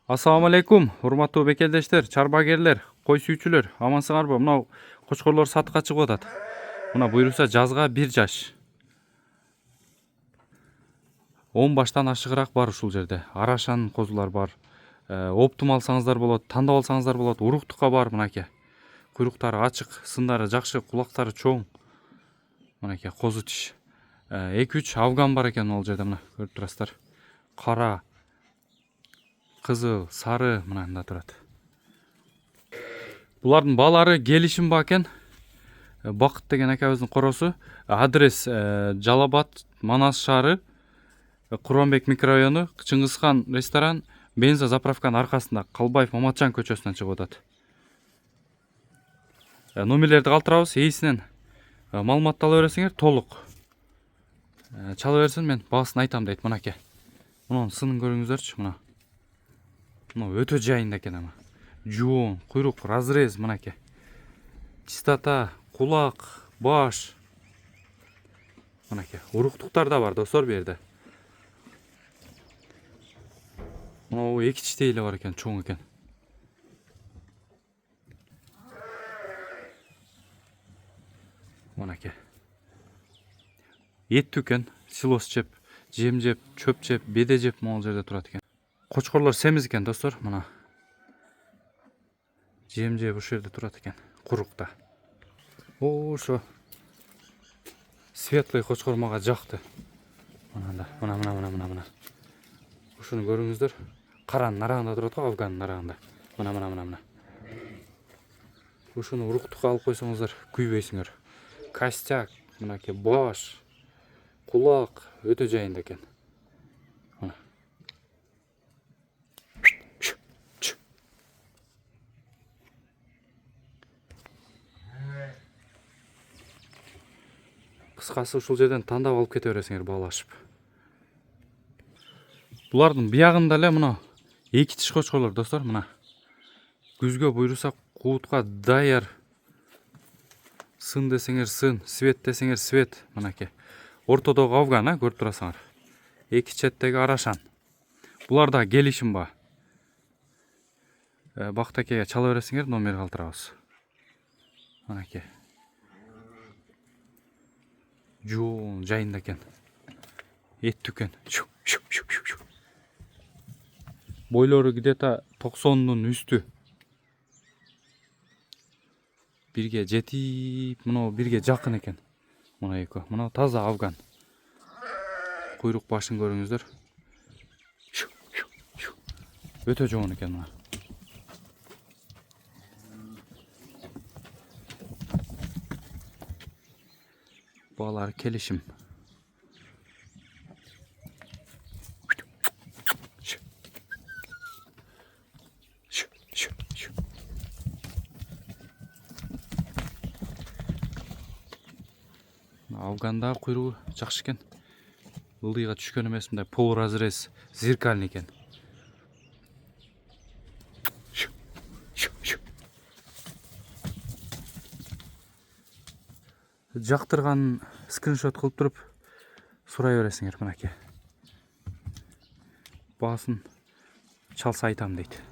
Assalamu алейкум, урматтуу бекелдештер, чарбагерлер, кой сүйүүчүлөр, амансыңарбы? Мына кочкорлор сатыкка чыгып атат. Мына буйруса жазга 1 жаш. 10 баштан ашыгыраак бар ушул жерде. Арашан козулар бар. Оптум алсаңыздар болот, тандап алсаңыздар болот. Уруктукка бар мынакей. Куйруктары ачык, сындары жакшы, кулактары чоң. Мынакей козу тиш. 2-3 афган бар экен ал жерде, мына көрүп турасыздар. Кара, кызыл, сары мынанда турат. Булардын балары келишим ба экен. Бакыт деген акабыздын коросу. Адрес Жалабат, Манас шаары, Курманбек микрорайону, Чыңгызхан ресторан, бенза заправканын аркасында Калбаев Маматжан көчөсүнөн чыгып атат. Номерлерди калтырабыз, ээсинен маалыматты ала бересиңер, толук чала берсин, мен баасын айтам дейт. Мынакей. Мунун сынын көрүңүздөрчү, мына. Мына өтө жайында экен ама. Жоон, куйрук, разрез мынакей. Чистота, кулак, баш. Мынакей. Уруктуктар да бар достор бу жерде. Мына 2 тиштей эле бар экен, чоң экен. Мынакей. Еттүү экен, силос жеп, жем жеп, чөп жеп, беде жеп могул жерде турат экен. Кочкорлор семиз экен достор, мына. Жем жеп ушул жерде турат экен, курукта. Ошо. Светлый кочкор мага жакты. Мына. Ушуну көрүңүздөр. Каранын арагында турат го, афганын арагында. Мына. Ушуну уруктукка алып койсоңуздар, күйбөйсүңөр. Костяк, мынакей баш, кулак өтө жайында экен. Мына. Кыскасы ушул жерден тандап алып кете бересиңер баалашып. Булардын биягында эле мына 2 тиш кочкорлор достор, мына. Күзгө буйруса куутка даяр. Сын десеңер сын, свет десеңер свет, мынакей. Ортодогу афган, көрүп турасыңар. 2 четтеги арашан. Булар да келишим ба. Бактакеге чала бересиңер, номер калтырабыз. Мынакей. Жоон жайында экен. Еттүү экен. Бойлору где-то 90-дун үстү. Бирге жетип, мына бирге жакын экен. Мына экөө. Мына таза афган. Куйрук башын көрүңүздөр. Өтө жоон экен мына. Баалар келишим. Афганда куйругу жакшы экен. Ылдыйга түшкөн эмес, мындай пол разрез, зеркальный экен. Жактырганын скриншот кылып туруп сурай бересиңер, мынакей. Баасын чалса айтам дейт.